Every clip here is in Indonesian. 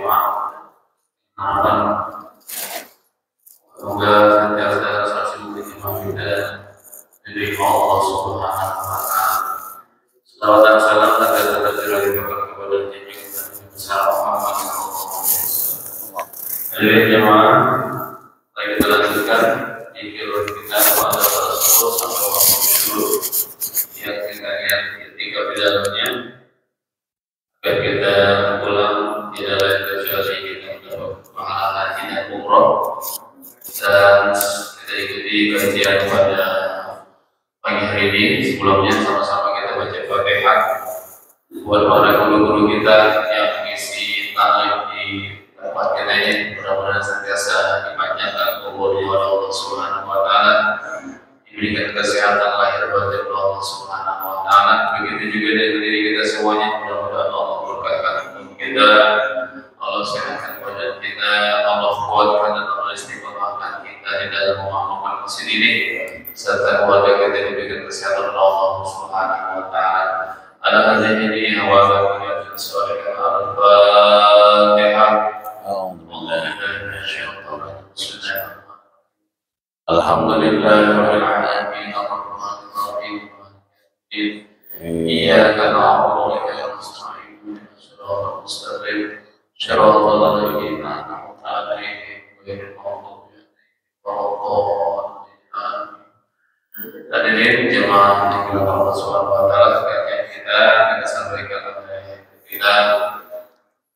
maaf. Semoga senantiasa selalu diterima dari Allah Subhanahu wa Ta'ala. Salawat dan salam agar tercurah kepada junjungan besar Muhammad sallallahu alaihi wasallam. Hadirin jemaah, mari kita lanjutkan zikir kita kepada Rasul sampai waktu dulu yang kita lihat ketika di dalamnya agar kita pulang tidak lain kecuali kita mendapat pahala haji dan umroh. Dan kita ikuti kajian pada pagi hari ini. Sebelumnya sama-sama kita baca Fatihah buat para guru-guru kita yang mengisi taklim di tempat kita ini. Mudah-mudahan senantiasa dipanjangkan umurnya oleh Allah Subhanahu wa Ta'ala, diberikan kesehatan lahir batin oleh Allah Subhanahu wa Ta'ala. Begitu juga dari diri kita semuanya, mudah-mudahan Allah berkatkan untuk kita, Allah sehatkan badan kita, Allah kuatkan dan Allah istiqomahkan kita di dalam mengamalkan masjid ini, serta keluarga kita diberikan kesehatan oleh Allah Subhanahu wa Ta'ala. Ala hadhihi ini awal kita sesuaikan Al-Fatihah. Alhamdulillahirabbil alamin arrahmanir rahim iyyaka na'budu wa iyyaka nasta'in ihdinas mustaqim shiratal ladzina an'amta 'alaihim ghairil maghdubi 'alaihim waladdallin. Hadirin jemaah yang Allah Subhanahu wa Ta'ala, kajian kita sampaikan oleh kita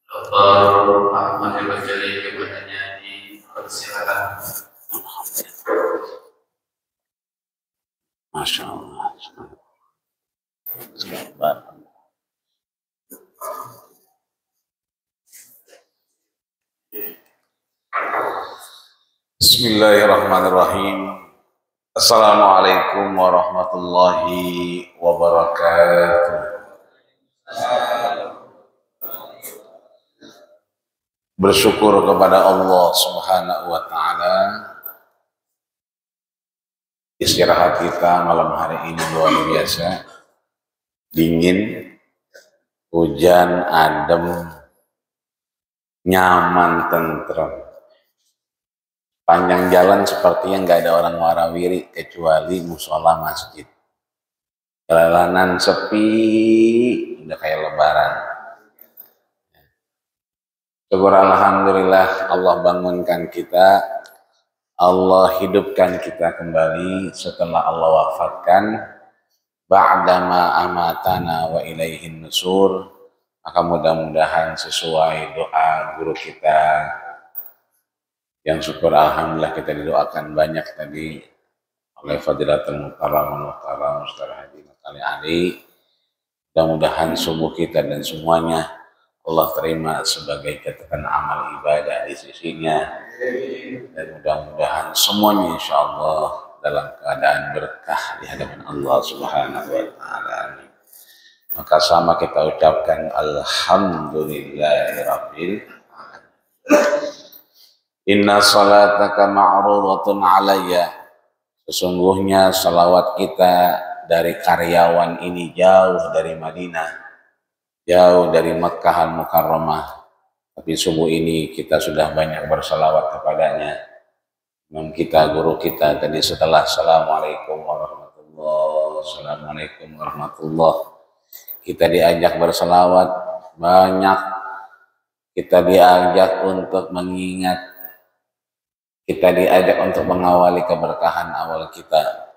Dr. Ahmad Al-Bajali kepadanya di persilakan. Masya Allah. Bismillahirrahmanirrahim. Assalamualaikum warahmatullahi wabarakatuh. Bersyukur kepada Allah Subhanahu wa Ta'ala. Istirahat kita malam hari ini luar biasa, dingin, hujan, adem, nyaman, tentrem. Panjang jalan sepertinya nggak ada orang warawiri kecuali musola masjid. Jalanan sepi, udah kayak lebaran. Syukur alhamdulillah Allah bangunkan kita. Allah hidupkan kita kembali setelah Allah wafatkan. Ba'dama amatana wa ilaihin nusur. Maka mudah-mudahan sesuai doa guru kita, yang syukur alhamdulillah kita didoakan banyak tadi oleh Fadilatul Mukarram Ustaz Haji Matali Ali. Mudah-mudahan subuh kita dan semuanya Allah terima sebagai catatan amal ibadah di sisinya, dan mudah-mudahan semuanya insya Allah dalam keadaan berkah di hadapan Allah Subhanahu wa Ta'ala. Maka sama kita ucapkan alhamdulillahirabbil alamin. Inna salataka ma'rudatun alayya. Sesungguhnya salawat kita dari karyawan ini jauh dari Madinah, jauh dari Makkah Al-Mukarramah, tapi subuh ini kita sudah banyak bersalawat kepadanya. Imam kita, guru kita tadi setelah Assalamualaikum warahmatullahi wabarakatuh, Assalamualaikum warahmatullahi wabarakatuh, kita diajak bersalawat banyak, kita diajak untuk mengingat, kita diajak untuk mengawali keberkahan awal kita,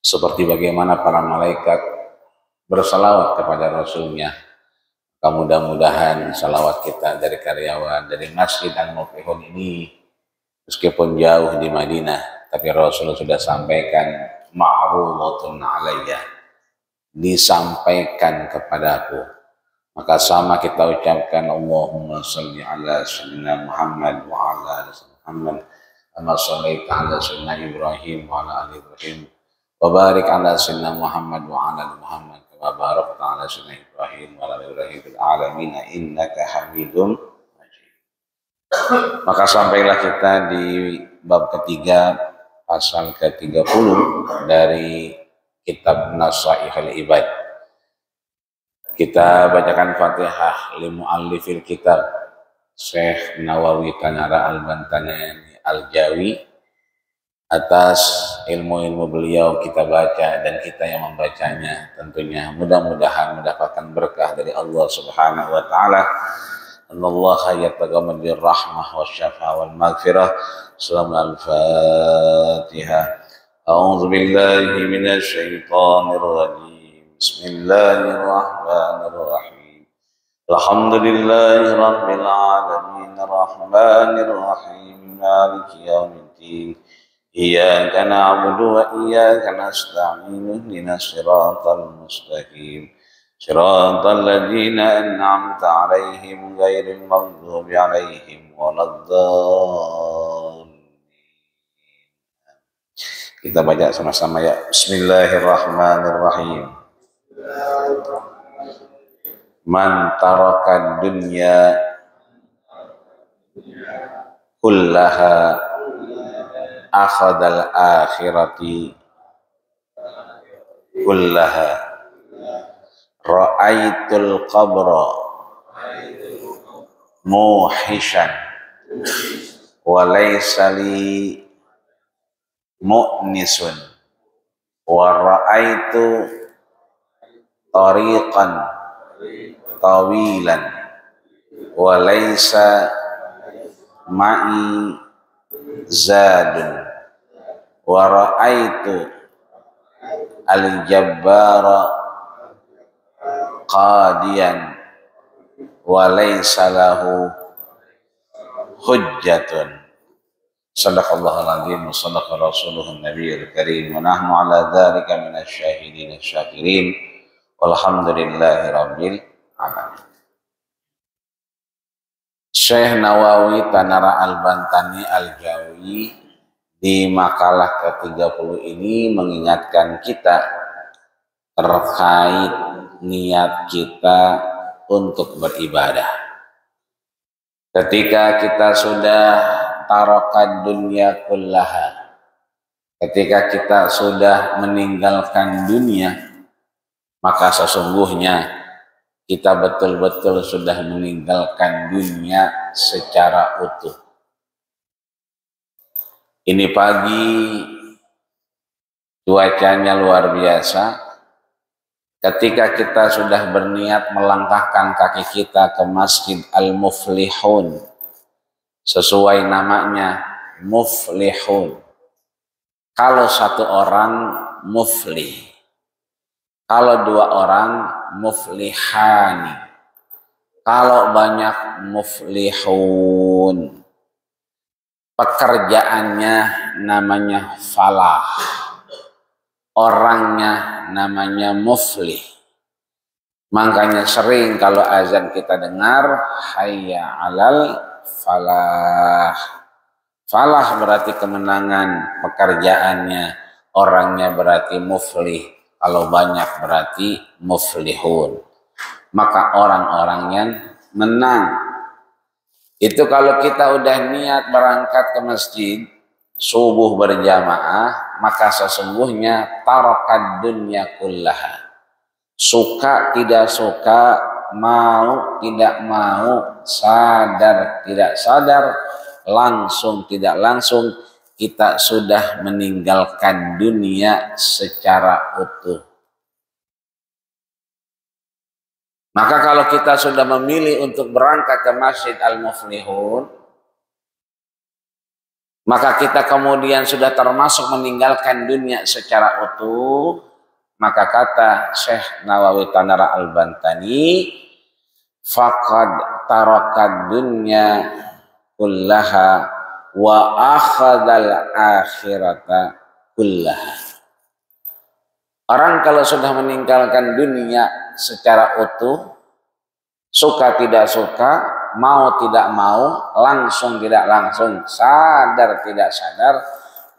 seperti bagaimana para malaikat bersalawat kepada Rasulnya. Mudah-mudahan salawat kita dari karyawan, dari Masjid Al-Muflihun ini, meskipun jauh di Madinah, tapi Rasul sudah sampaikan ma'rudatun alayya, disampaikan kepadaku. Maka sama kita ucapkan Allahumma salli ala sayyidina Muhammad wa ala ali Muhammad, kama shallaita ala sayyidina Ibrahim wa ala ali Ibrahim, wa barik ala sayyidina Muhammad wa ala ali Muhammad, kama barakta ala sayyidina Ibrahim wa ala ali Ibrahim fil alamin innaka Hamidum Majid. Maka sampailah kita di bab ketiga, pasal ke-30 dari kitab Nasaihul Ibad. Kita bacakan Fatihah li muallifil kitab, Syekh Nawawi Tanara Al-Bantani Al-Jawi atas ilmu-ilmu beliau kita baca dan kita yang membacanya. Tentunya mudah-mudahan mendapatkan berkah dari Allah Subhanahu wa taala. Allaha yataghammad bir rahmah wasyafa wal maghfirah. Al-Fatihah. A'udzu billahi minasy syaithanir rajim. Bismillahirrahmanirrahim. Alhamdulillahi rabbil alamin arrahmanir rahim maliki yaumiddin. Iyyaka na'budu wa iyyaka nasta'in ihdinas siratal mustaqim. Siratal ladzina an'amta 'alaihim ghairil maghdubi 'alaihim waladdallin. Kita baca sama-sama ya. Bismillahirrahmanirrahim. Man taraka dunya kullaha akhadal akhirati kullaha. Ra'aitul qabra muhishan wa laysa li mu'nisun wa ra'aitu tariqan tawilan wa laysa ma'i zadun wa ra'aitu al-jabbara qadiyan wa laysa lahu hujjatun. Sadaqallahul azim wa sadaqa rasuluhun nabiyul karim wa nahnu ala dzalika minasy syahidin syakirin walhamdulillahi rabbil alamin. Syekh Nawawi Tanara Al-Bantani Al-Jawi di makalah ke-30 ini mengingatkan kita terkait niat kita untuk beribadah. Ketika kita sudah tarokat dunia kullaha, ketika kita sudah meninggalkan dunia, maka sesungguhnya kita betul-betul sudah meninggalkan dunia secara utuh. Ini pagi cuacanya luar biasa. Ketika kita sudah berniat melangkahkan kaki kita ke Masjid Al-Muflihun, sesuai namanya Muflihun. Kalau satu orang muflih, kalau dua orang muflihani, kalau banyak muflihun, pekerjaannya namanya falah, orangnya namanya muflih. Makanya sering kalau azan kita dengar hayya alal falah. Falah berarti kemenangan, pekerjaannya, orangnya berarti muflih. Kalau banyak berarti muflihun. Maka orang-orang yang menang. Itu kalau kita udah niat berangkat ke masjid subuh berjamaah, maka sesungguhnya tarokat dunya kullaha. Suka tidak suka, mau tidak mau, sadar tidak sadar, langsung tidak langsung, kita sudah meninggalkan dunia secara utuh. Maka kalau kita sudah memilih untuk berangkat ke Masjid Al-Muflihun, maka kita kemudian sudah termasuk meninggalkan dunia secara utuh, maka kata Syekh Nawawi Tanara Al-Bantani, faqad tarakat dunya kullaha wa akhadal akhirata kullaha. Orang kalau sudah meninggalkan dunia secara utuh, suka tidak suka, mau tidak mau, langsung tidak langsung, sadar tidak sadar,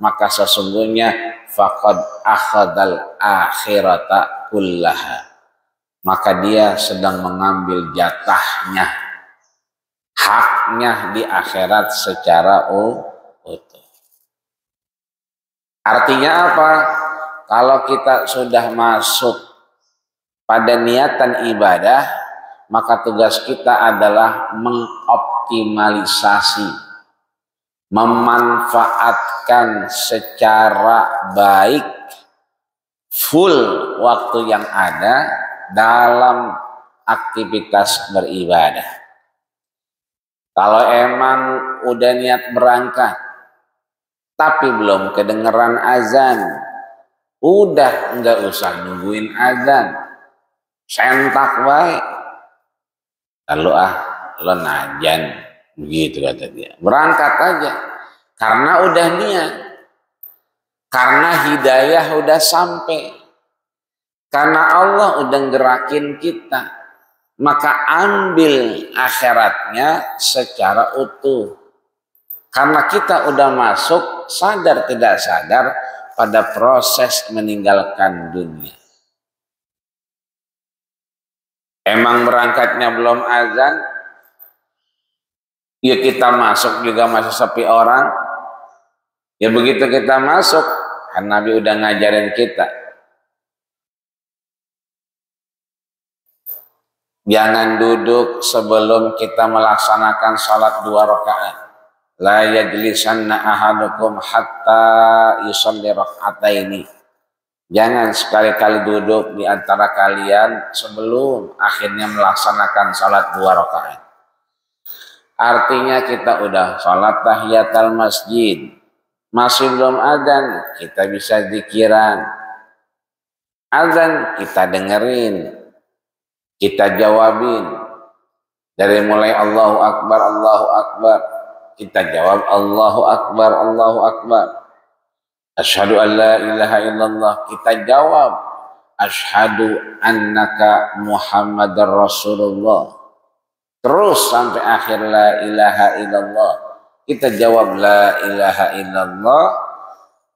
maka sesungguhnya faqad akhadal akhirata kullaha. Maka dia sedang mengambil jatahnya, haknya di akhirat secara utuh. Artinya apa? Kalau kita sudah masuk pada niatan ibadah, maka tugas kita adalah mengoptimalkan mengoptimalisasi, memanfaatkan secara baik full waktu yang ada dalam aktivitas beribadah. Kalau emang udah niat berangkat tapi belum kedengeran azan, udah enggak usah nungguin azan, sentak baik. Lalu lo najan, begitu kata dia. Berangkat aja, karena udah niat, karena hidayah udah sampai, karena Allah udah gerakin kita, maka ambil akhiratnya secara utuh. Karena kita udah masuk sadar tidak sadar pada proses meninggalkan dunia. Emang berangkatnya belum azan, ya kita masuk juga masih sepi orang. Ya begitu kita masuk, kan Nabi udah ngajarin kita. Jangan duduk sebelum kita melaksanakan salat 2 rakaat. La yajlisanna ahadukum hatta yusalli rak'ataini. Jangan sekali-kali duduk di antara kalian sebelum akhirnya melaksanakan salat 2 rakaat. Artinya kita udah salat tahiyatul masjid, masih belum adzan, kita bisa zikiran. Adzan kita dengerin, kita jawabin. Dari mulai Allahu Akbar, Allahu Akbar, kita jawab Allahu Akbar, Allahu Akbar. Asyhadu an la ilaha illallah, kita jawab asyhadu annaka Muhammadar Rasulullah. Terus sampai akhir la ilaha illallah, kita jawab la ilaha illallah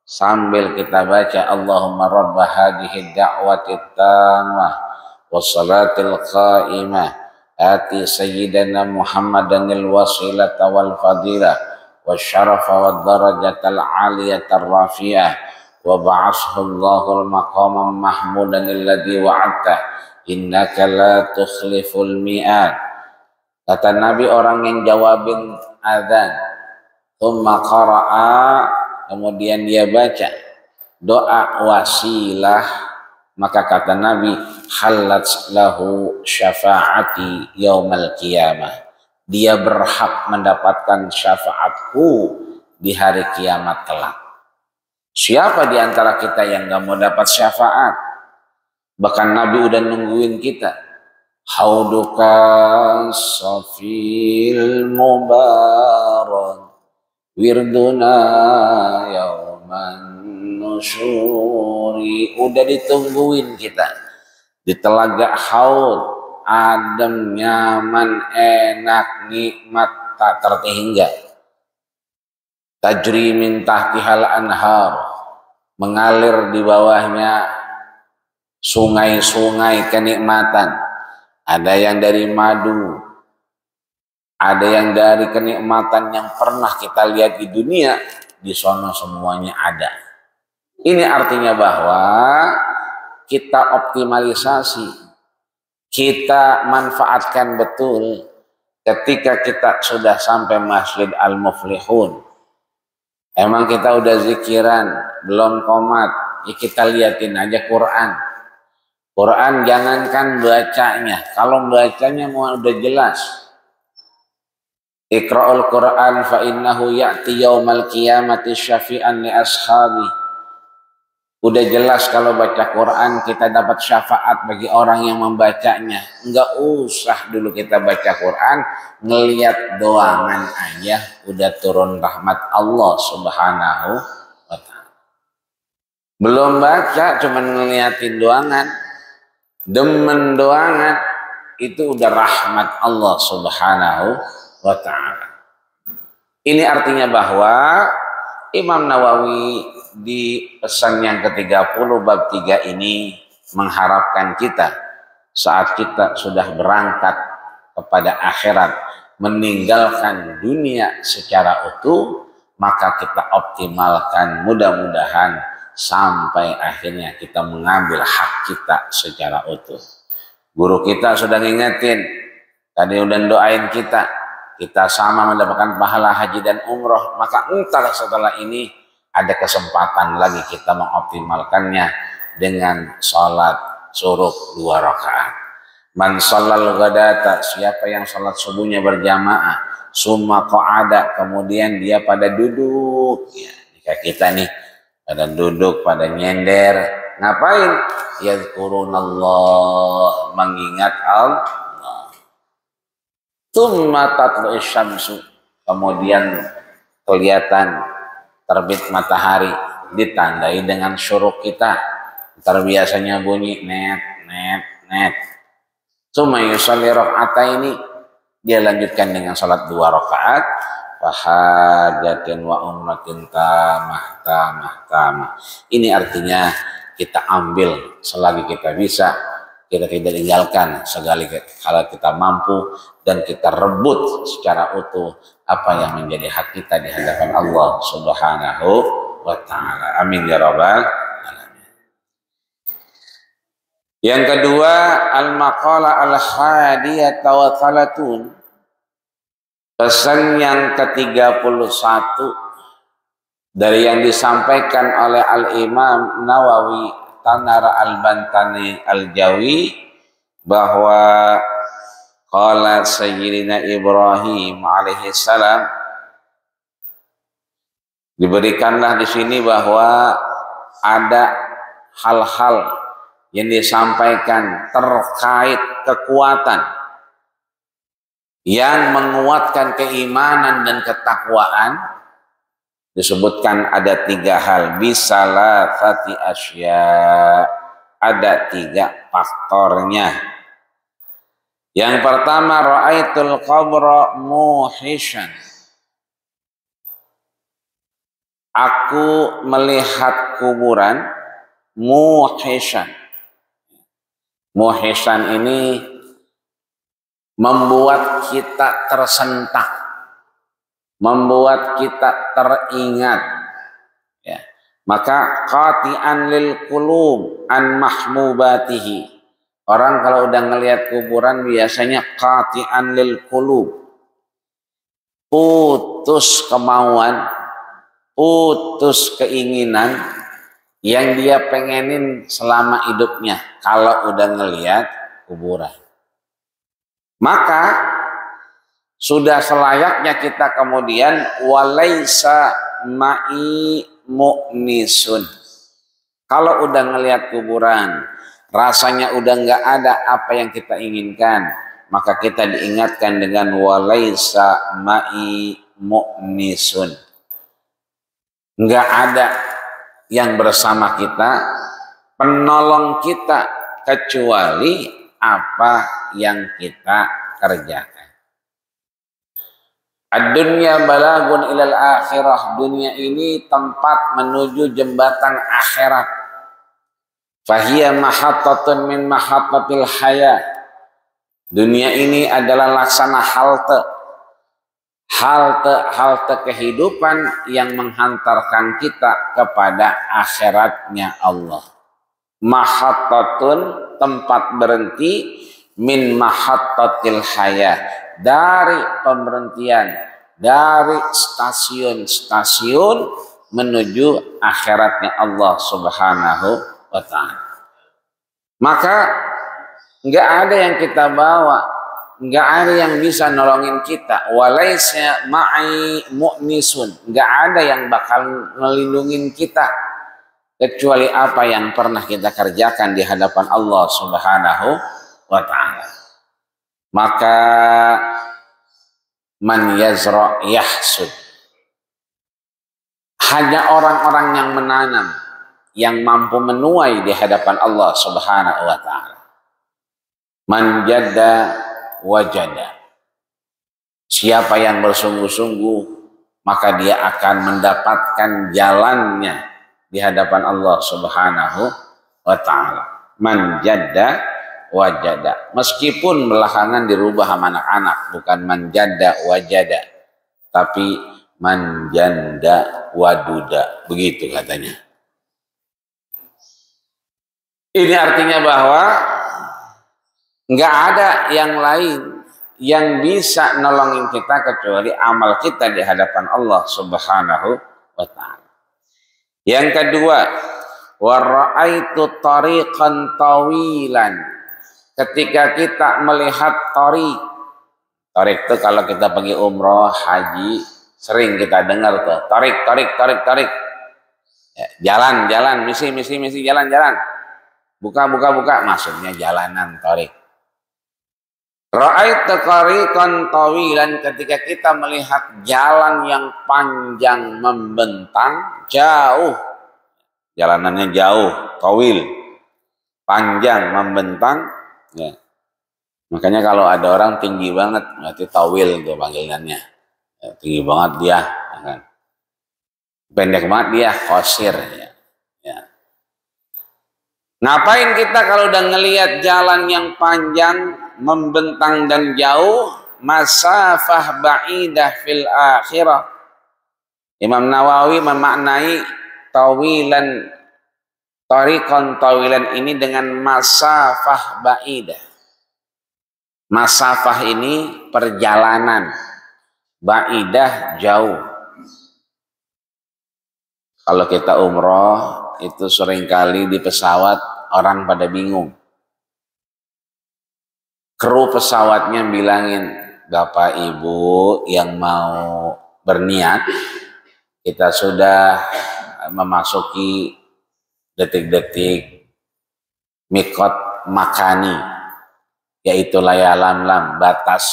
sambil kita baca Allahumma rabb hadhihi da'wati tammah wassalatil qa'imah ati sayyidina Muhammadanil wasilata wal fadilah wasyarafa wad darajatal aliyatar rafi'ah wa ba'athahu Allahul maqamam mahmudan alladhi wa'adta innaka la tukhliful mi'ad. Kata Nabi, orang yang jawabin azan thumma qara'a, kemudian dia baca doa wasilah, maka kata Nabi halat lahu syafaati yaumal qiyamah, dia berhak mendapatkan syafaatku di hari kiamat kelak. Siapa di antara kita yang gak mau dapat syafaat? Bahkan Nabi udah nungguin kita. Hauduka safil mubarak wirduna yauman nusyuri. Udah ditungguin kita di telaga haud, adem, nyaman, enak, nikmat, tak terhingga. Tajri min tahtihal anhar, mengalir di bawahnya sungai-sungai kenikmatan. Ada yang dari madu, ada yang dari kenikmatan yang pernah kita lihat di dunia, di sono semuanya ada. Ini artinya bahwa kita optimalisasi, kita manfaatkan betul ketika kita sudah sampai Masjid Al-Muflihun. Emang kita udah zikiran, belum qomat, ya kita liatin aja Quran. Quran jangankan bacanya, kalau bacanya mau udah jelas. Iqra'ul Quran fa innahu ya'ti yaumal qiyamati syafi'an li ashabi. Udah jelas kalau baca Quran kita dapat syafaat bagi orang yang membacanya. Enggak usah dulu kita baca Quran, ngelihat doangan aja udah turun rahmat Allah Subhanahu wa ta'ala. Belum baca cuman ngeliatin doangan, demen doangan, itu udah rahmat Allah Subhanahu wa ta'ala. Ini artinya bahwa Imam Nawawi di pesan yang ke-30 bab 3 ini mengharapkan kita saat kita sudah berangkat kepada akhirat, meninggalkan dunia secara utuh, maka kita optimalkan, mudah-mudahan sampai akhirnya kita mengambil hak kita secara utuh. Guru kita sudah ngingetin, tadi udah doain kita, kita sama mendapatkan pahala haji dan umroh, maka entar setelah ini ada kesempatan lagi kita mengoptimalkannya dengan sholat suruk 2 rakaat. Man shallal ghadata, siapa yang sholat subuhnya berjamaah, summa qa'ada, kemudian dia pada duduk, ya, jika kita nih pada duduk, pada nyender, ngapain? Yadhkurunallah, mengingat Allah. Tsumma tatlu'u syamsu, kemudian kelihatan terbit matahari, ditandai dengan syuruk kita. Ntar biasanya bunyi net net net. Tsumma yusalli raka'ataini, dia lanjutkan dengan salat 2 rakaat. Fahajatin wa umratin tamah. Ini artinya kita ambil selagi kita bisa, kita tidak tinggalkan sekali kalau kita mampu, dan kita rebut secara utuh apa yang menjadi hak kita di hadapan Allah Subhanahu wa ta'ala. Amin ya rabbal alamin. Yang kedua, al-maqala al-hadiyata wa thalatun, pesan yang ke-31 dari yang disampaikan oleh Al-Imam Nawawi Tanara Al-Bantani Al-Jawi, bahwa qala Sayyidina Ibrahim alaihi salam, diberikanlah di sini bahwa ada hal-hal yang disampaikan terkait kekuatan yang menguatkan keimanan dan ketakwaan. Disebutkan ada 3 hal, bisalasati asya, ada 3 faktornya. Yang pertama, ra'aitul qabra muhishan, aku melihat kuburan muhishan. Muhishan ini membuat kita tersentak, membuat kita teringat, ya. Maka qati'an lil qulub an mahmubatihi, orang kalau udah ngelihat kuburan biasanya qati'an lil qulub, putus kemauan, putus keinginan yang dia pengenin selama hidupnya kalau udah ngelihat kuburan. Maka sudah selayaknya kita kemudian walaisa ma'i mu'nisun, kalau udah ngelihat kuburan rasanya udah nggak ada apa yang kita inginkan, maka kita diingatkan dengan walaisa ma'i mu'nisun, nggak ada yang bersama kita, penolong kita, kecuali apa yang kita kerjakan. Ad-dunya balagun ilal akhirah, dunia ini tempat menuju jembatan akhirat. Fahiya mahattatun min mahattatil hayat, dunia ini adalah laksana halte kehidupan yang menghantarkan kita kepada akhiratnya Allah. Mahattatun, tempat berhenti, min mahattatil hayah, dari pemberhentian, dari stasiun-stasiun menuju akhiratnya Allah Subhanahu wa ta'ala. Maka nggak ada yang kita bawa, nggak ada yang bisa nolongin kita. Walaisa ma'i mu'nisun, nggak ada yang bakal melindungin kita kecuali apa yang pernah kita kerjakan di hadapan Allah Subhanahu wa ta'ala. Maka man yazra yahsud, hanya orang-orang yang menanam yang mampu menuai di hadapan Allah Subhanahu wa ta'ala. Man jadda wajada, siapa yang bersungguh-sungguh maka dia akan mendapatkan jalannya di hadapan Allah Subhanahu wa ta'ala. Man jadda wajada, meskipun belakangan dirubah sama anak-anak, bukan man jadda wajada, tapi man janda waduda, begitu katanya. Ini artinya bahwa nggak ada yang lain yang bisa nolongin kita kecuali amal kita di hadapan Allah Subhanahu wa taala. Yang kedua, wa ra'aitu tariqan tawilan. Ketika kita melihat tarik itu kalau kita pergi umroh, haji, sering kita dengar tuh, tarik. Ya, jalan, misi, jalan. Buka, maksudnya jalanan tarik. Ra'aitu tariqan tawilan, ketika kita melihat jalan yang panjang membentang, jauh. Jalanannya jauh, tawil. Panjang membentang, ya. Makanya kalau ada orang tinggi banget, berarti tawil itu panggilannya. Ya, tinggi banget dia, ya kan. Pendek banget dia, qasir. Ya. Ngapain kita kalau udah ngelihat jalan yang panjang, membentang dan jauh, masafah ba'idah fil akhirah. Imam Nawawi memaknai tawilan, tariqan tawilan ini dengan masafah ba'idah. Masafah ini perjalanan, ba'idah jauh. Kalau kita umroh itu seringkali di pesawat orang pada bingung. Kru pesawatnya bilangin, Bapak Ibu yang mau berniat, kita sudah memasuki detik-detik mikot makani, yaitu layalam batas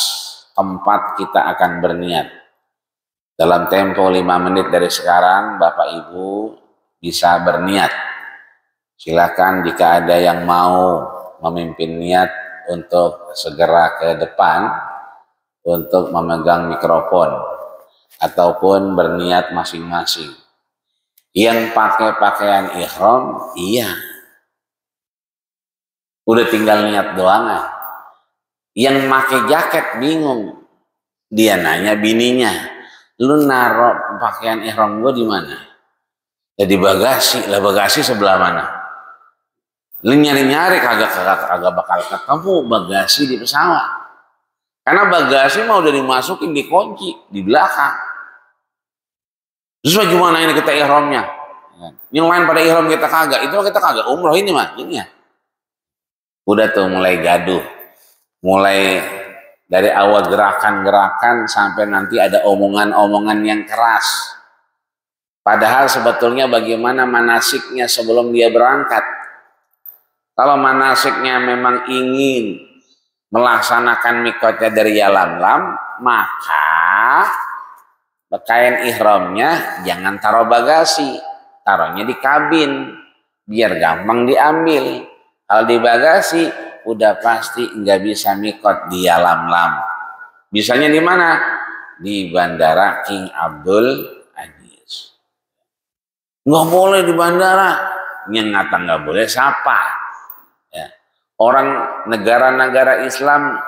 tempat kita akan berniat. Dalam tempo 5 menit dari sekarang, Bapak Ibu bisa berniat. Silakan jika ada yang mau memimpin niat untuk segera ke depan untuk memegang mikrofon ataupun berniat masing-masing. Yang pakai pakaian ihram, iya. Udah tinggal niat doang. Yang pakai jaket bingung. Dia nanya bininya, "Lu naruh pakaian ihram gue di mana?" Ya di bagasi. Lah bagasi sebelah mana? Lu nyari-nyari kagak bakal ketemu bagasi di pesawat. Karena bagasi mau udah dimasukin, dikunci di belakang. Terus gimana ini kita ihramnya? Yang lain pada ihram kita kagak. Itu kita kagak umroh ini mah. Ini ya. Udah tuh mulai gaduh. Mulai dari awal gerakan-gerakan sampai nanti ada omongan-omongan yang keras. Padahal sebetulnya bagaimana manasiknya sebelum dia berangkat. Kalau manasiknya memang ingin melaksanakan mikotnya dari Yalamlam, maka pakaian ihramnya jangan taruh bagasi, taruhnya di kabin, biar gampang diambil. Kalau di bagasi, udah pasti nggak bisa mikot di Yalamlam. Bisanya di mana? Di Bandara King Abdul Aziz. Nggak boleh di bandara, yang ngata nggak boleh siapa? Ya. Orang negara-negara Islam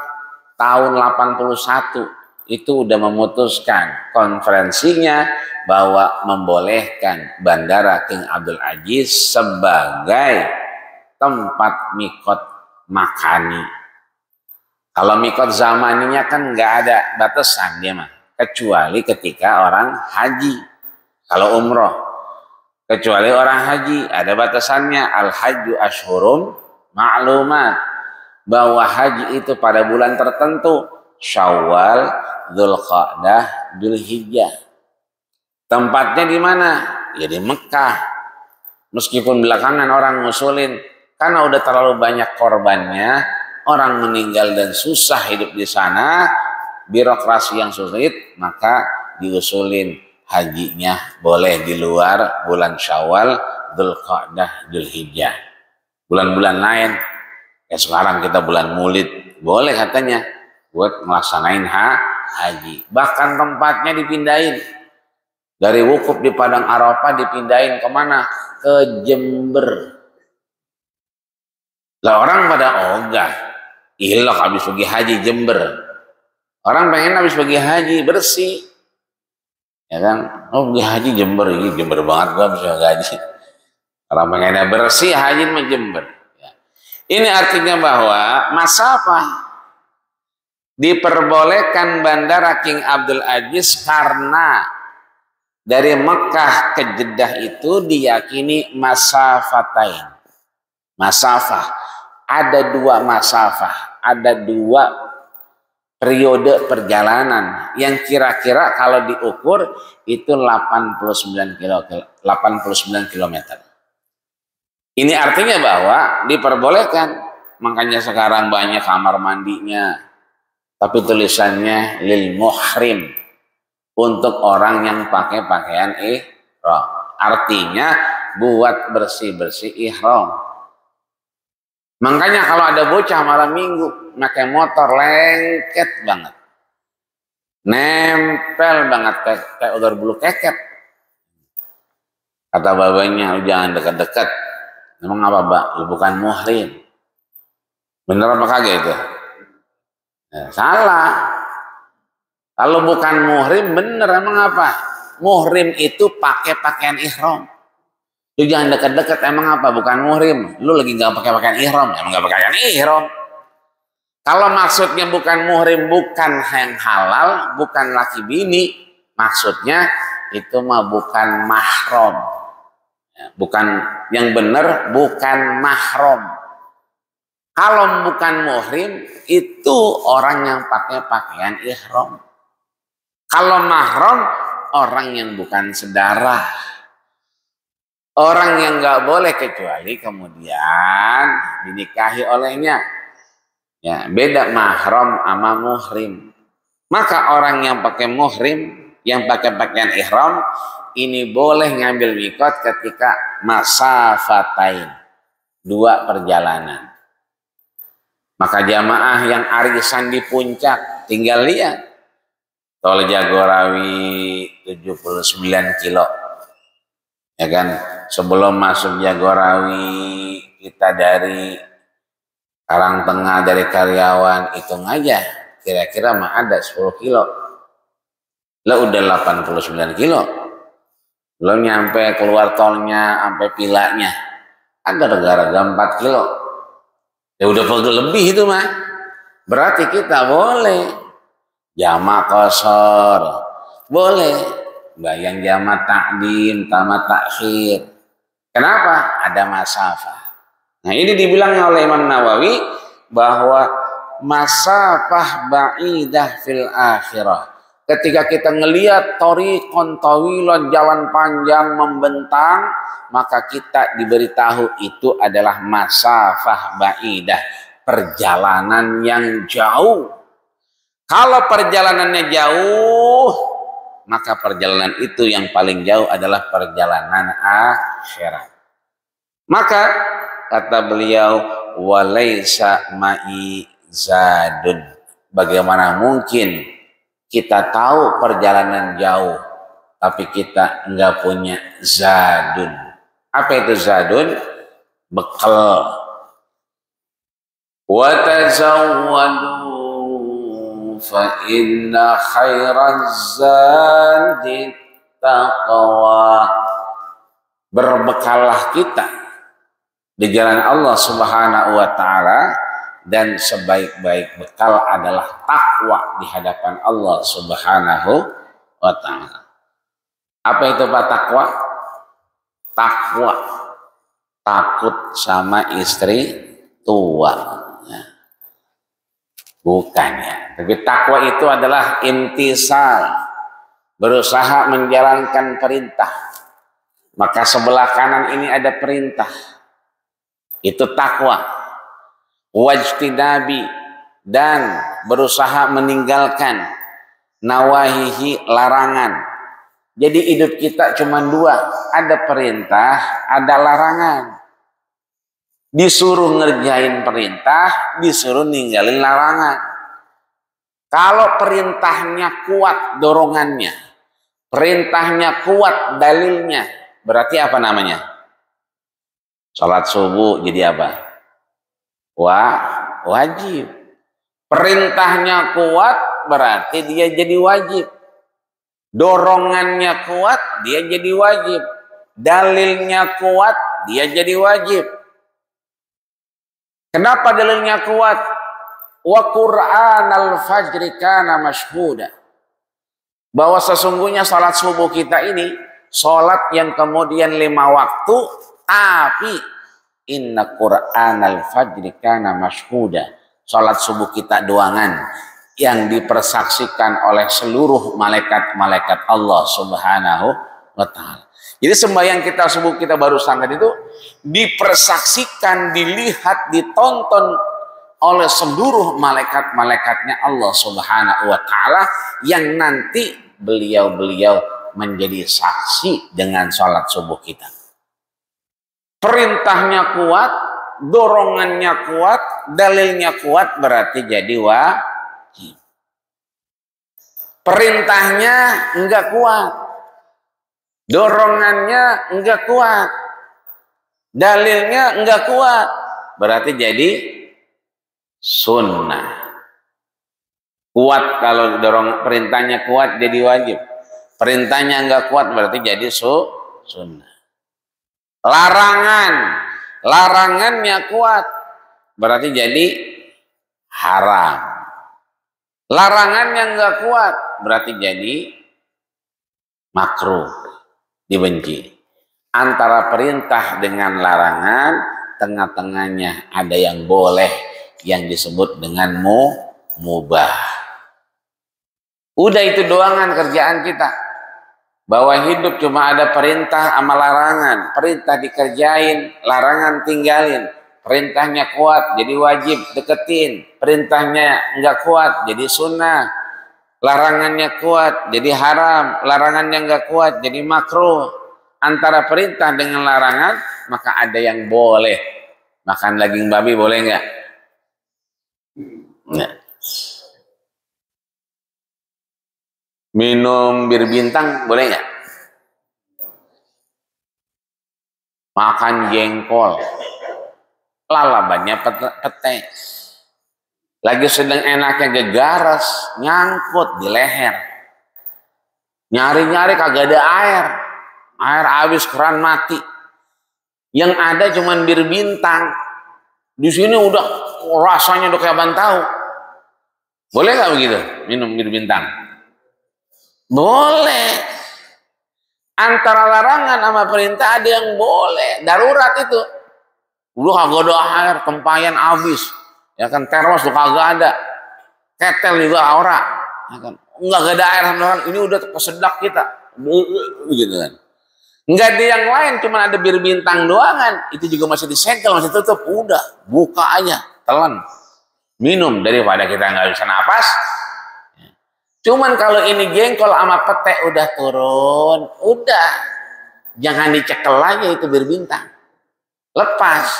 tahun 81 itu udah memutuskan konferensinya bahwa membolehkan Bandara King Abdul Aziz sebagai tempat mikot makani. Kalau mikot zamaninya kan nggak ada batasan dia mah, kecuali ketika orang haji. Kalau umroh, kecuali orang haji ada batasannya, al-hajju ashhurum ma'lumat, bahwa haji itu pada bulan tertentu, Syawal, Dzulqa'dah, Dzulhijjah. Tempatnya di mana? Ya di Mekah. Meskipun belakangan orang ngusulin karena udah terlalu banyak korbannya, orang meninggal dan susah hidup di sana, birokrasi yang sulit, maka diusulin hajinya boleh di luar bulan Syawal, Dzulqa'dah, Dzulhijjah. Bulan-bulan lain, ya sekarang kita bulan Maulid, boleh katanya buat melaksanain haji. Bahkan tempatnya dipindahin. Dari wukuf di Padang Arafah dipindahin kemana? Ke Jember. Lah orang pada ogah, ilok habis pergi haji Jember. Orang pengen habis pergi haji bersih, ya kan? Oh pergi haji Jember, ini Jember banget gua bisa gaji. Orang pengennya bersih haji mah Jember. Ya. Ini artinya bahwa masafah Diperbolehkan bandara King Abdul Aziz karena dari Mekah ke Jeddah itu diyakini masafatain. Masafah. Ada dua masafah. Ada dua periode perjalanan yang kira-kira kalau diukur itu 89 km. Ini artinya bahwa diperbolehkan. Makanya sekarang banyak kamar mandinya. Tapi tulisannya lil muhrim, untuk orang yang pakai pakaian ihram. Artinya buat bersih-bersih ihram. Makanya kalau ada bocah malam minggu pakai motor lengket banget, nempel banget kayak ular bulu keket. Kata babanya, lu jangan dekat-dekat. Emang apa, Mbak? Lu bukan muhrim. Bener apa kagak itu? Salah. Kalau bukan muhrim bener, emang apa? Muhrim itu pakai pakaian ihram. Lu jangan dekat-dekat, emang apa? Bukan muhrim. Lu lagi nggak pakai pakaian ihram, emang nggak pakai pakaian ihram. Kalau maksudnya bukan muhrim, bukan yang halal, bukan laki bini, maksudnya itu mah bukan mahram. Bukan yang benar, bukan mahram. Kalau bukan muhrim, itu orang yang pakai pakaian ihram. Kalau mahram, orang yang bukan saudara. Orang yang nggak boleh kecuali kemudian dinikahi olehnya. Ya, beda mahram sama muhrim. Maka orang yang pakai muhrim, yang pakai pakaian ihram, ini boleh ngambil mikot ketika masafatain, dua perjalanan. Maka jamaah yang arisan di puncak tinggal lihat tol Jagorawi 79 kilo, ya kan? Sebelum masuk Jagorawi kita dari Karangtengah, dari Karyawan, hitung aja kira-kira mah ada 10 kilo. Lah udah 89 kilo. Belum nyampe keluar tolnya sampai pilanya. Ada negara 4 kilo. Ya udah pegel lebih itu mah. Berarti kita boleh jamak qashar. Boleh bayang jamak takdim, tamat takhir. Kenapa? Ada masafah. Nah, ini dibilangnya oleh Imam Nawawi bahwa masafah ba'idah fil akhirah. Ketika kita ngelihat thariqan tawilon, jalan panjang membentang, maka kita diberitahu itu adalah masafah ba'idah, perjalanan yang jauh. Kalau perjalanannya jauh, maka perjalanan itu yang paling jauh adalah perjalanan akhirat. Maka kata beliau, walaisa ma'i zadun. Bagaimana mungkin kita tahu perjalanan jauh, tapi kita enggak punya zadun. Apa itu zadun? Bekal. Wa tazawwadu fa inna khairaz zadi taqwa. Berbekallah kita di jalan Allah Subhanahu wa taala, dan sebaik-baik bekal adalah takwa di hadapan Allah Subhanahu wa taala. Apa itu Pak takwa? Takwa takut sama istri tua. Bukan ya. Tapi takwa itu adalah imtisal, berusaha menjalankan perintah. Maka sebelah kanan ini ada perintah. Itu takwa. Wajtinabi, dan berusaha meninggalkan nawahihi, larangan. Jadi hidup kita cuma dua, ada perintah, ada larangan. Disuruh ngerjain perintah, disuruh ninggalin larangan. Kalau perintahnya kuat dorongannya, perintahnya kuat dalilnya, berarti apa namanya? Salat subuh jadi apa? Wajib. Perintahnya kuat berarti dia jadi wajib. Dorongannya kuat dia jadi wajib. Dalilnya kuat dia jadi wajib. Kenapa dalilnya kuat? wa Qur'anal fajri kana mashhuda. Bahwa sesungguhnya salat subuh kita ini salat yang kemudian 5 waktu, tapi inna Qur'anal fajri kana mashhuda. Salat subuh kita doangan yang dipersaksikan oleh seluruh malaikat-malaikat Allah Subhanahu wa taala. Jadi sembahyang kita subuh kita barusan tadi itu dipersaksikan, dilihat, ditonton oleh seluruh malaikat-malaikatnya Allah Subhanahu wa taala yang nanti beliau-beliau menjadi saksi dengan salat subuh kita. Perintahnya kuat, dorongannya kuat, dalilnya kuat, berarti jadi wajib. Perintahnya enggak kuat, dorongannya enggak kuat, dalilnya enggak kuat, berarti jadi sunnah. Kuat kalau dorong perintahnya kuat jadi wajib, perintahnya enggak kuat berarti jadi sunnah. Larangannya kuat berarti jadi haram. Larangannya enggak kuat berarti jadi makruh, dibenci. Antara perintah dengan larangan, tengah-tengahnya ada yang boleh, yang disebut dengan mubah. Udah itu doangan kerjaan kita. Bahwa hidup cuma ada perintah sama larangan. Perintah dikerjain, larangan tinggalin. Perintahnya kuat jadi wajib, deketin. Perintahnya enggak kuat jadi sunnah. Larangannya kuat jadi haram. Larangannya enggak kuat jadi makruh. Antara perintah dengan larangan, maka ada yang boleh. Makan daging babi boleh enggak? Enggak. Minum bir bintang boleh nggak? Makan jengkol, lalabannya pete. Lagi sedang enaknya gegaras, nyangkut di leher. Nyari-nyari kagak ada air habis, keran mati. Yang ada cuman bir bintang. Di sini udah rasanya udah kayak bantau. Boleh nggak begitu? Minum bir bintang? Boleh. Antara larangan sama perintah ada yang boleh. Darurat itu. Udah kagak ada air, tempayan habis. Ya kan, termos tuh kagak ada. Ketel juga ora. Ya kan. Enggak ada air, ini udah kesedak kita. Gitu kan. Enggak ada yang lain, cuma ada bir bintang doangan. Itu juga masih disegel, masih tutup. Udah, buka aja, telan. Minum daripada kita nggak bisa napas. Cuman kalau ini jengkol sama pete udah turun, udah. Jangan dicekel lagi itu bir bintang. Lepas.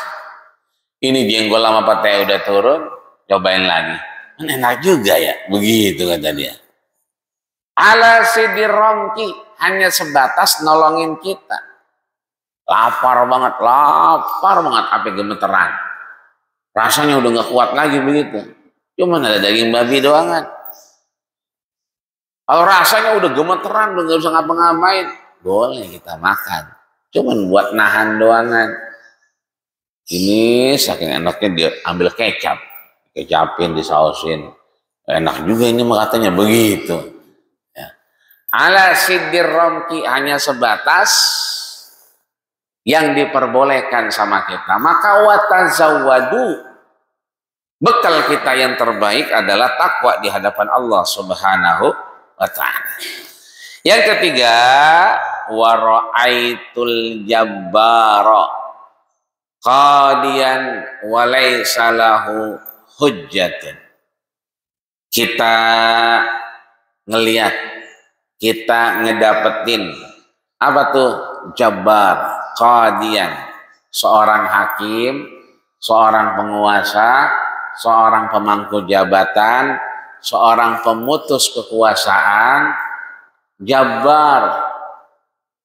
Ini jengkol sama pete udah turun, cobain lagi. Enak juga ya, begitu kata dia. Ala sidirongki, hanya sebatas nolongin kita. Lapar banget sampai gemeteran. Rasanya udah nggak kuat lagi begitu. Cuman ada daging babi doangan. Kalau rasanya udah gemeteran, udah nggak bisa ngapa-ngapain, boleh kita makan. Cuman buat nahan doangan. Ini saking enaknya dia ambil kecap, kecapin, disausin. Enak juga ini katanya begitu. Ya. Ala sidir romki, hanya sebatas yang diperbolehkan sama kita. Maka watazawwadu, bekal kita yang terbaik adalah takwa di hadapan Allah Subhanahu wa ta'ala. Yang ketiga, wara'aitul jabbara qadiyan walaysa lahu hujjatun. Kita ngelihat, kita ngedapetin apa tuh jabbar, qadiyan, seorang hakim, seorang penguasa, seorang pemangku jabatan, seorang pemutus kekuasaan, jabbar,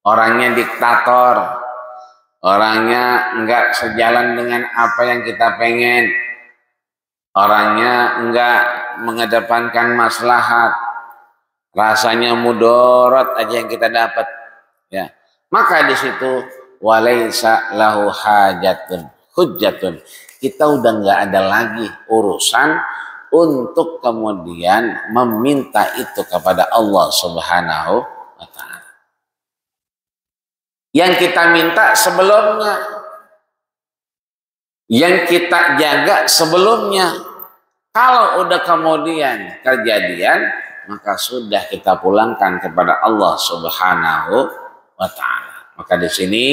orangnya diktator, orangnya enggak sejalan dengan apa yang kita pengen, orangnya enggak mengedepankan maslahat, rasanya mudarat aja yang kita dapat, ya. Maka di situ walaisa lahu hajatun hujjatun, kita udah enggak ada lagi urusan untuk kemudian meminta itu kepada Allah Subhanahu wa ta'ala. Yang kita minta sebelumnya, yang kita jaga sebelumnya. Kalau udah kemudian kejadian, maka sudah kita pulangkan kepada Allah Subhanahu wa ta'ala. Maka di sini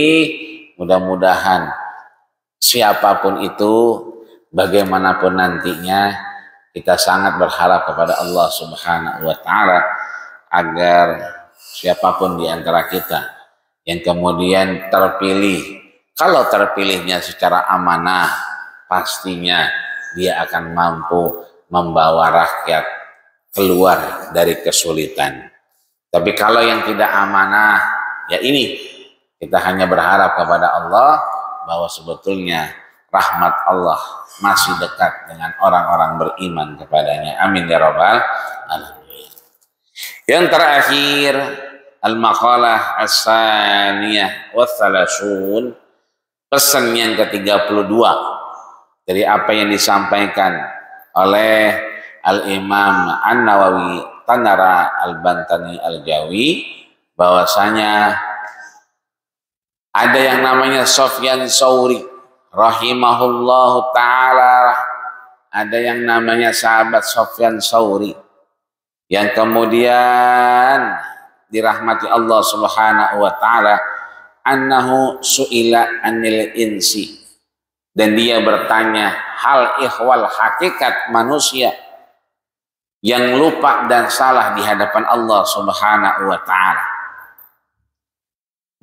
mudah-mudahan siapapun itu, bagaimanapun nantinya, kita sangat berharap kepada Allah Subhanahu wa ta'ala agar siapapun di antara kita yang kemudian terpilih, kalau terpilihnya secara amanah, pastinya dia akan mampu membawa rakyat keluar dari kesulitan. Tapi kalau yang tidak amanah, ya ini kita hanya berharap kepada Allah bahwa sebetulnya rahmat Allah masih dekat dengan orang-orang beriman kepadanya. Amin ya rabbal alamin. Yang terakhir, al-maqalah as-saniyah wa thalathun, pesan yang ke-32 dari apa yang disampaikan oleh Al-Imam An-Nawawi Tanara Al-Bantani Al-Jawi, bahwasanya ada yang namanya Sufyan Tsauri rahimahullahu ta'ala, ada yang namanya sahabat Sufyan Tsauri yang kemudian dirahmati Allah Subhanahu wa ta'ala, annahu su'ila anil insi, dan dia bertanya hal ihwal hakikat manusia yang lupa dan salah di hadapan Allah Subhanahu wa ta'ala.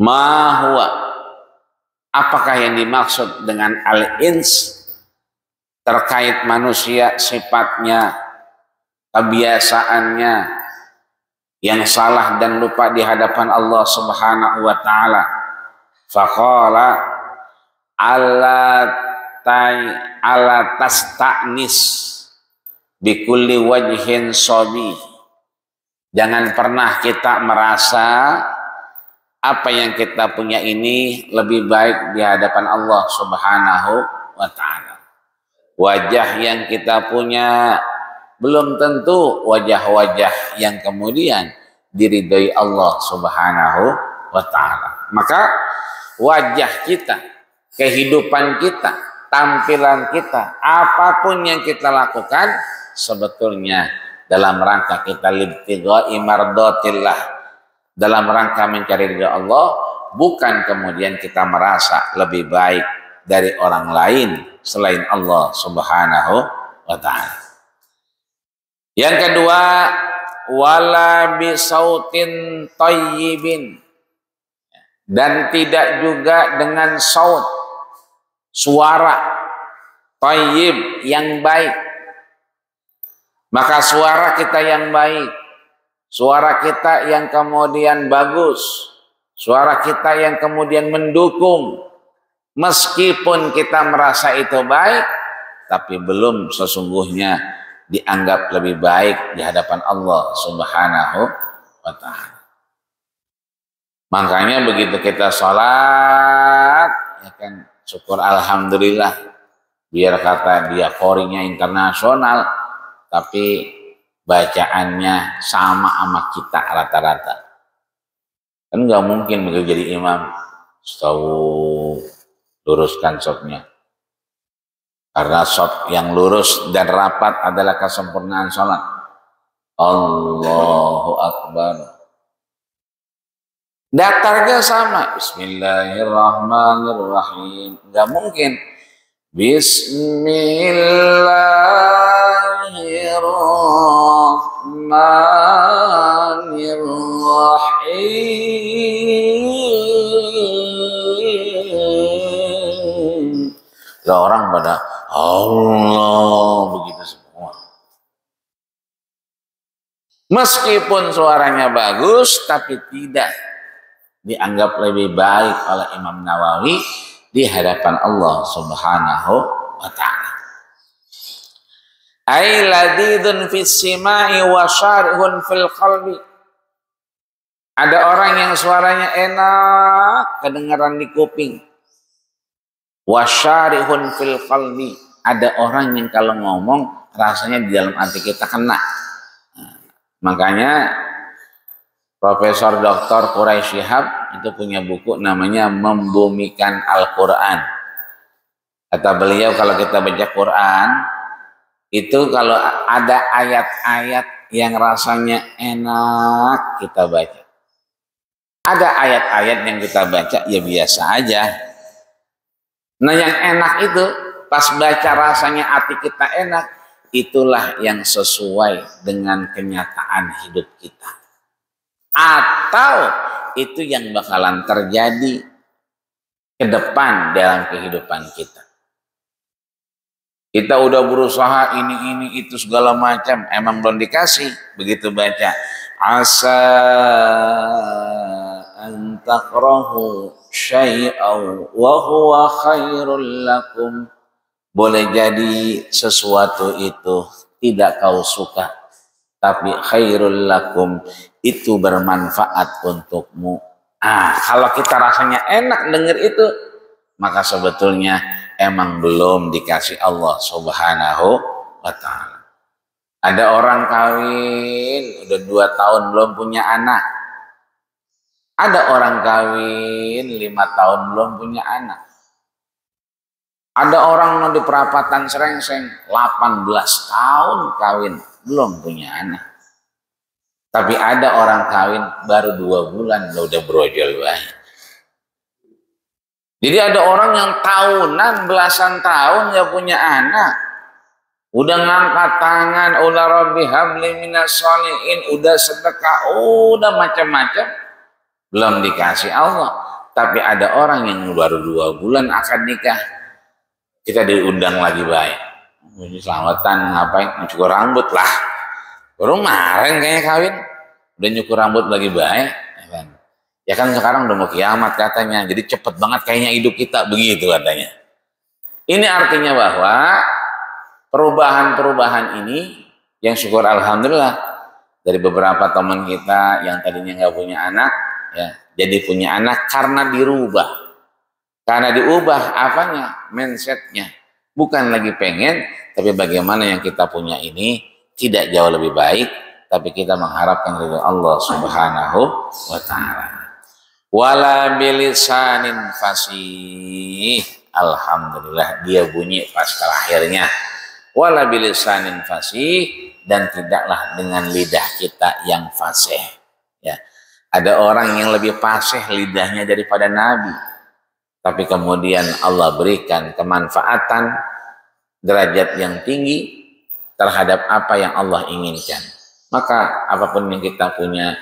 Ma huwa, apakah yang dimaksud dengan al-ins terkait manusia, sifatnya, kebiasaannya yang salah dan lupa di hadapan Allah Subhanahu wa ta'ala. Faqala ala tasta'nis bikulli wajhin sobi. Jangan pernah kita merasa apa yang kita punya ini lebih baik di hadapan Allah Subhanahu wa ta'ala. Wajah yang kita punya belum tentu wajah-wajah yang kemudian diridhoi Allah Subhanahu wa ta'ala. Maka wajah kita, kehidupan kita, tampilan kita, apapun yang kita lakukan sebetulnya dalam rangka kita libtigha'i mardatillah, dalam rangka mencari ridha Allah, bukan kemudian kita merasa lebih baik dari orang lain selain Allah Subhanahu wa ta'ala. Yang kedua, wala bisautin thayyibin, dan tidak juga dengan saut, suara thayyib yang baik. Maka suara kita yang baik, suara kita yang kemudian bagus, suara kita yang kemudian mendukung, meskipun kita merasa itu baik, tapi belum sesungguhnya dianggap lebih baik di hadapan Allah Subhanahu wa ta'ala. Makanya begitu kita sholat, ya kan, syukur alhamdulillah, biar kata dia qorinya internasional, tapi bacaannya sama kita rata-rata. Kan nggak mungkin begitu jadi imam, tahu luruskan shofnya. Karena shaf yang lurus dan rapat adalah kesempurnaan sholat. Allahu Akbar. Datarnya sama. Bismillahirrahmanirrahim. Nggak mungkin. Bismillahirrahmanirrahim. Gak orang pada Allah begitu semua. Meskipun suaranya bagus, tapi tidak dianggap lebih baik oleh Imam Nawawi di hadapan Allah Subhanahu wa ta'ala. Ai ladidun fis simai wa syarihun fil qalbi. Ada orang yang suaranya enak kedengaran di kuping. Wa syarihun fil qalbi, ada orang yang kalau ngomong rasanya di dalam hati kita kena. Nah, makanya Profesor Dr. Quraisy Shihab itu punya buku namanya Membumikan Al-Quran. Kata beliau kalau kita baca Quran itu kalau ada ayat-ayat yang rasanya enak kita baca. Ada ayat-ayat yang kita baca ya biasa aja. Nah yang enak itu pas baca rasanya hati kita enak, itulah yang sesuai dengan kenyataan hidup kita. Atau itu yang bakalan terjadi ke depan dalam kehidupan kita. Kita udah berusaha ini itu segala macam, emang belum dikasih. Begitu baca asa an takrahu syai'aw wa huwa khairul lakum. Boleh jadi sesuatu itu tidak kau suka, tapi khairul lakum, itu bermanfaat untukmu. Kalau kita rasanya enak dengar itu, maka sebetulnya emang belum dikasih Allah Subhanahu wa ta'ala. Ada orang kawin udah 2 tahun belum punya anak. Ada orang kawin 5 tahun belum punya anak. Ada orang yang di perapatan Serengseng 18 tahun kawin belum punya anak. Tapi ada orang kawin baru 2 bulan udah brojol banget. Jadi ada orang yang tahunan, belasan tahun gak punya anak. Udah ngangkat tangan, udah Rabbi habli minas sholihin, udah sedekah, udah macam-macam. Belum dikasih Allah. Tapi ada orang yang baru 2 bulan akan nikah. Kita diundang lagi baik. Selamatan ngapain? Cukur rambut lah. Baru kemarin kayaknya kawin. Udah nyukur rambut lagi baik. Ya kan sekarang udah mau kiamat katanya. Jadi cepet banget kayaknya hidup kita. Begitu katanya. Ini artinya bahwa perubahan-perubahan ini yang syukur alhamdulillah dari beberapa teman kita yang tadinya nggak punya anak ya jadi punya anak karena dirubah. Karena diubah apanya? Mindsetnya. Bukan lagi pengen, tapi bagaimana yang kita punya ini tidak jauh lebih baik, tapi kita mengharapkan ridho Allah Subhanahu wa ta'ala. Wala bilisanin fasih. Alhamdulillah dia bunyi pas terakhirnya. Wala bilisanin fasih, dan tidaklah dengan lidah kita yang fasih. Ya. Ada orang yang lebih fasih lidahnya daripada Nabi. Tapi kemudian Allah berikan kemanfaatan derajat yang tinggi terhadap apa yang Allah inginkan. Maka apapun yang kita punya,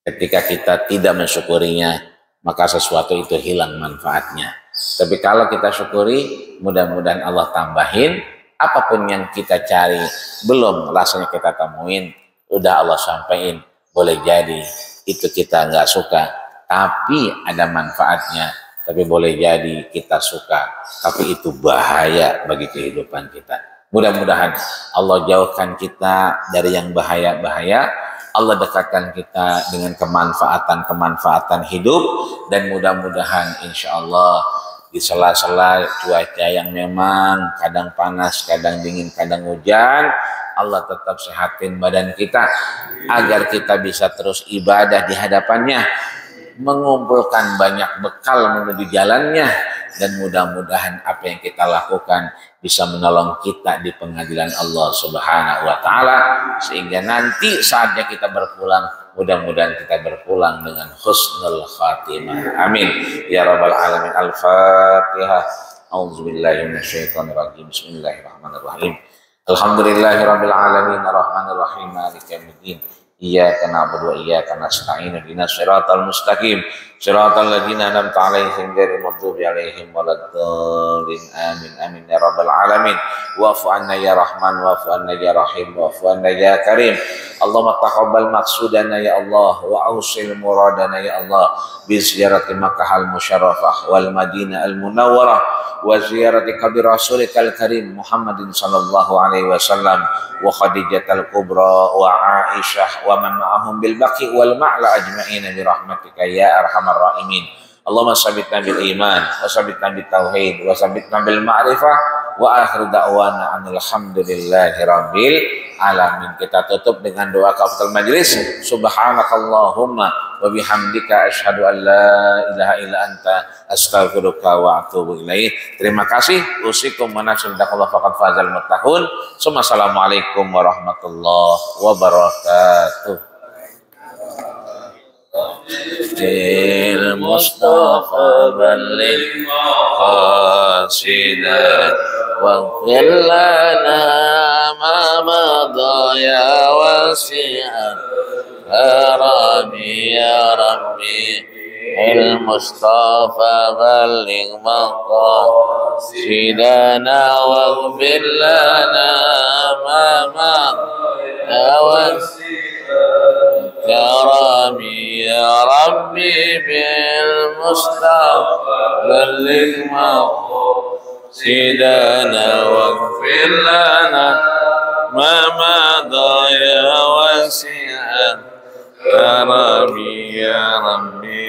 ketika kita tidak mensyukurinya, maka sesuatu itu hilang manfaatnya. Tapi kalau kita syukuri, mudah-mudahan Allah tambahin. Apapun yang kita cari, belum rasanya kita temuin, udah Allah sampaikan. Boleh jadi itu kita nggak suka, tapi ada manfaatnya. Tapi boleh jadi kita suka, tapi itu bahaya bagi kehidupan kita. Mudah-mudahan Allah jauhkan kita dari yang bahaya-bahaya. Allah dekatkan kita dengan kemanfaatan-kemanfaatan hidup. Dan mudah-mudahan insya Allah di sela-sela cuaca yang memang kadang panas, kadang dingin, kadang hujan, Allah tetap sehatin badan kita agar kita bisa terus ibadah di hadapannya, mengumpulkan banyak bekal menuju jalannya, dan mudah-mudahan apa yang kita lakukan bisa menolong kita di pengadilan Allah Subhanahu wa ta'ala, sehingga nanti saatnya kita berpulang, mudah-mudahan kita berpulang dengan husnul khatimah. Amin ya rabbal alamin. Al-Fatihah. A'udzubillahi minasyaitonirrajim. Bismillahirrahmanirrahim. Alhamdulillahirabbil alamin arrahmanir rahim maliki yaumiddin. Iyyaka na'budu wa iyyaka nasta'in ihdinas siratal mustaqim siratal ladzina an'amta 'alaihim ghairil maghdubi 'alaihim waladdallin. Amin amin ya rabbal alamin. Wa'fu 'anna ya rahman wa'fu 'anna ya rahim wa'fu 'anna ya karim. Allahumma taqabbal maqsudana ya Allah wa awsil muradana ya Allah bi ziyarati Makkah al-musyarrafah wal Madinah al-munawwarah wa ziyarati qabri rasulikal karim Muhammadin sallallahu alaihi wasallam wa Khadijatul Kubra wa Aisyah wa man ma'ahum bil baqi wal ma'la ajma'in bi rahmatika ya arhamar rahimin. Allahumma sabbitna bil iman wa sabbitna bit tauhid wa sabbitna bil ma'rifah Wa akhir da'wana alhamdulillahi rabbil alamin. Kita tutup dengan doa kafatul majlis. Subhanakallahumma wa bihamdika asyhadu an la ilaha illa anta astaghfiruka wa atubu ilaik. Terima kasih. Usikum wa nafsullahi faqad fazal muttaqun. Assalamualaikum warahmatullahi wabarakatuh. Mustafa balik qasida waghfir lana ma madha ya wasi'an karami ya rabbi Mustafa balik maqasidana waghfir lana ma madha ya wasi'an كرامي يا ربي بالمصطفى بلغ مقصدنا واغفر لنا ما مضى يا واسع كرامي يا ربي